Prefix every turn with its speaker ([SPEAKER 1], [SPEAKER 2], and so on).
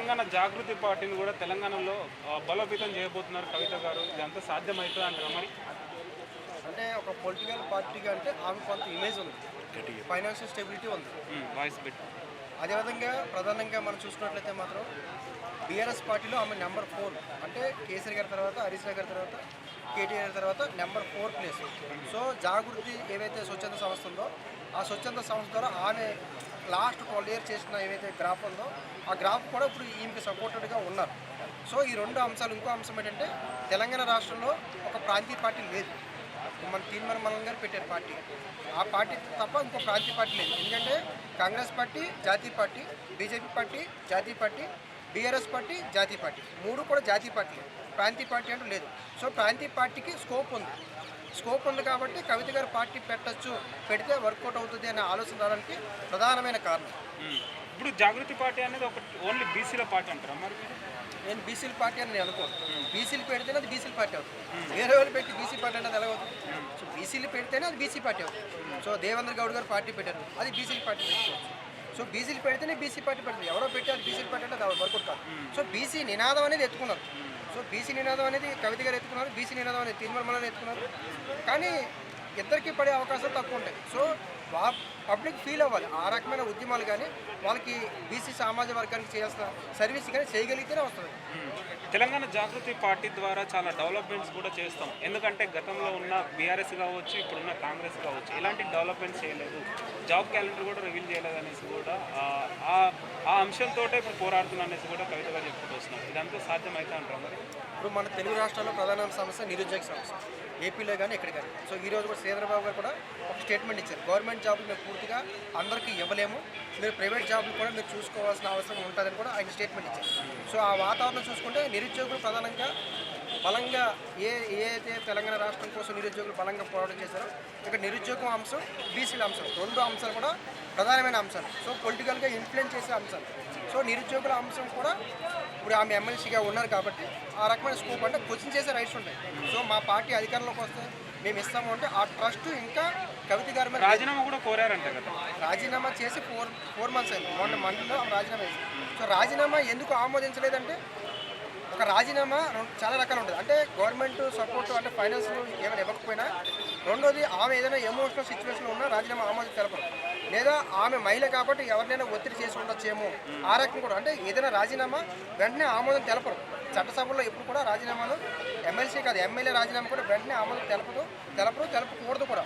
[SPEAKER 1] తెలంగాణ జాగృతి పార్టీని కూడా తెలంగాణలో బలోపేతం చేయబోతున్నారు కవిత గారు. ఇదంతా సాధ్యమవుతుంది అంటారా మరి?
[SPEAKER 2] అంటే ఒక పొలిటికల్ పార్టీగా అంటే ఆమె కొంత ఇమేజ్ ఉంది, ఫైనాన్షియల్ స్టెబిలిటీ ఉంది.
[SPEAKER 1] వాయిస్ పెట్టి
[SPEAKER 2] అదేవిధంగా ప్రధానంగా మనం చూసుకున్నట్లయితే మాత్రం బీఆర్ఎస్ పార్టీలో ఆమె నెంబర్ 4, అంటే కేసీఆర్ గారి తర్వాత హరీష్ రావు గారి తర్వాత కేటీఆర్ తర్వాత నెంబర్ 4 ప్లేస్. సో జాగృతి ఏవైతే స్వచ్ఛంద సంస్థ ఉందో ఆ స్వచ్ఛంద సంస్థ ద్వారా ఆమె లాస్ట్ 12 ఇయర్స్ చేసిన ఏవైతే గ్రాఫ్ ఉందో ఆ గ్రాఫ్ కూడా ఇప్పుడు ఈమెకి సపోర్టెడ్గా ఉన్నారు. సో ఈ రెండు అంశాలు. ఇంకో అంశం ఏంటంటే తెలంగాణ రాష్ట్రంలో ఒక ప్రాంతీయ పార్టీ లేదు. మన తీన్మార్ మల్లన్న గారు పెట్టారు పార్టీ. ఆ పార్టీ తప్ప ఇంకో ప్రాంతీయ పార్టీ లేదు. ఎందుకంటే కాంగ్రెస్ పార్టీ జాతీయ పార్టీ, బీజేపీ పార్టీ జాతీయ పార్టీ, బీఆర్ఎస్ పార్టీ జాతీయ పార్టీ, మూడు కూడా జాతీయ పార్టీ. ప్రాంతీయ పార్టీ అంటూ లేదు. సో ప్రాంతీయ పార్టీకి స్కోప్ ఉంది కాబట్టి కవిత గారు పార్టీ పెట్టచ్చు, పెడితే వర్కౌట్ అవుతుంది అనే ఆలోచన రావడానికి ప్రధానమైన కారణం.
[SPEAKER 1] ఇప్పుడు జాగృతి పార్టీ అనేది ఒక ఓన్లీ బీసీల పార్టీ అంటారా మరి?
[SPEAKER 2] నేను బీసీల పార్టీ అని నేను అనుకోను. బీసీలు పెడితేనే అది బీసీల పార్టీ అవుతుంది. వేరే వాళ్ళు పెట్టి బీసీ పార్టీ అనేది ఎలా అవుతుంది? సో బీసీలు పెడితేనే అది బీసీ పార్టీ అవుతుంది. సో దేవేంద్ర గౌడ్ గారు పార్టీ పెట్టారు, అది బీసీల పార్టీ పెట్టుకోవచ్చు. సో బీసీలు పెడితేనే బీసీ పార్టీ పెడుతుంది. ఎవరో పెట్టి అది బీసీ పార్టీ అంటే అది వర్కౌట్ కాదు. సో బీసీ నినాదం అనేది ఎత్తుకున్నారు. సో బీసీ నినాదం అనేది కవిత గారు ఎత్తుకున్నారు, బీసీ నినాదం అనేది తీన్మార్ మల్లన్న ఎత్తుకున్నారు. కానీ ఇద్దరికి పడే అవకాశాలు తక్కువ ఉంటాయి. సో పబ్లిక్ ఫీల్ అవ్వాలి. ఆ రకమైన ఉద్యమాలు కానీ వాళ్ళకి బీసీ సమాజ వర్గానికి చేయాల్సిన సర్వీస్ కానీ చేయగలిగితేనే వస్తుంది.
[SPEAKER 1] తెలంగాణ జాగృతి పార్టీ ద్వారా చాలా డెవలప్మెంట్స్ కూడా చేస్తాం. ఎందుకంటే గతంలో ఉన్న బీఆర్ఎస్ కావచ్చు, ఇప్పుడున్న కాంగ్రెస్ కావచ్చు, ఇలాంటి డెవలప్మెంట్స్ చేయలేదు. జాబ్ క్యాలెండర్ కూడా రివీల్ చేయలేదు అనేసి కూడా ఆ అంశంతో ఇప్పుడు పోరాడుతున్నా అనేసి కూడా కవిత గారు చెప్పుకుంటూ వస్తున్నారు. ఇదంతా సాధ్యమైతే అంటారు మరి?
[SPEAKER 2] ఇప్పుడు మన తెలుగు రాష్ట్రాల్లో ప్రధాన సమస్య నిరుద్యోగ సమస్య, ఏపీలో కానీ ఎక్కడ కానీ. సో ఈరోజు కూడా శ్రీధరబాబు గారు కూడా ఒక స్టేట్మెంట్ ఇచ్చారు, గవర్నమెంట్ జాబులు మేము పూర్తిగా అందరికీ ఇవ్వలేము, మీరు ప్రైవేట్ జాబులు కూడా మీరు చూసుకోవాల్సిన అవసరం ఉంటుందని కూడా ఆయన స్టేట్మెంట్ ఇచ్చారు. సో ఆ వాతావరణం చూసుకుంటే నిరుద్యోగులు ప్రధానంగా బలంగా ఏదైతే తెలంగాణ రాష్ట్రం కోసం నిరుద్యోగులు బలంగా పోరాటం చేశారో ఇక్కడ నిరుద్యోగం అంశం, బీసీల అంశం, రెండు అంశాలు కూడా ప్రధానమైన అంశాలు. సో పొలిటికల్గా ఇన్ఫ్లుయెన్స్ చేసే అంశాలు. సో నిరుద్యోగుల అంశం కూడా ఇప్పుడు ఆమె ఎమ్మెల్సీగా ఉన్నారు కాబట్టి ఆ రకమైన స్కోప్ అంటే క్వశ్చన్ చేసే రైట్స్ ఉంటాయి. సో మా పార్టీ అధికారంలోకి వస్తే మేము ఇస్తాము అంటే ఆ ట్రస్ట్ ఇంకా కవిత గారి మీద
[SPEAKER 1] రాజీనామా కూడా కోరారంట కదా.
[SPEAKER 2] రాజీనామా చేసి 4 months అయింది. మొన్న మండలిలో రాజీనామా చేసి. సో రాజీనామా ఎందుకు ఆమోదించలేదంటే ఒక రాజీనామా చాలా రకాలు ఉంటుంది. అంటే గవర్నమెంట్ సపోర్ట్ అంటే ఫైనాన్స్ ఏమైనా ఇవ్వకపోయినా, రెండోది ఆమె ఏదైనా ఎమోషనల్ సిచ్యువేషన్లో ఉన్నా రాజీనామా ఆమోదం తెలపరు, లేదా ఆమె మహిళ కాబట్టి ఎవరినైనా ఒత్తిడి చేసి ఉండొచ్చేమో ఆ రకం కూడా. అంటే ఏదైనా రాజీనామా వెంటనే ఆమోదం తెలపరు. చట్టసభలో ఎప్పుడు కూడా రాజీనామాలు ఎమ్మెల్సీ కాదు ఎమ్మెల్యే రాజీనామా కూడా వెంటనే ఆమోదం తెలపకూడదు కూడా.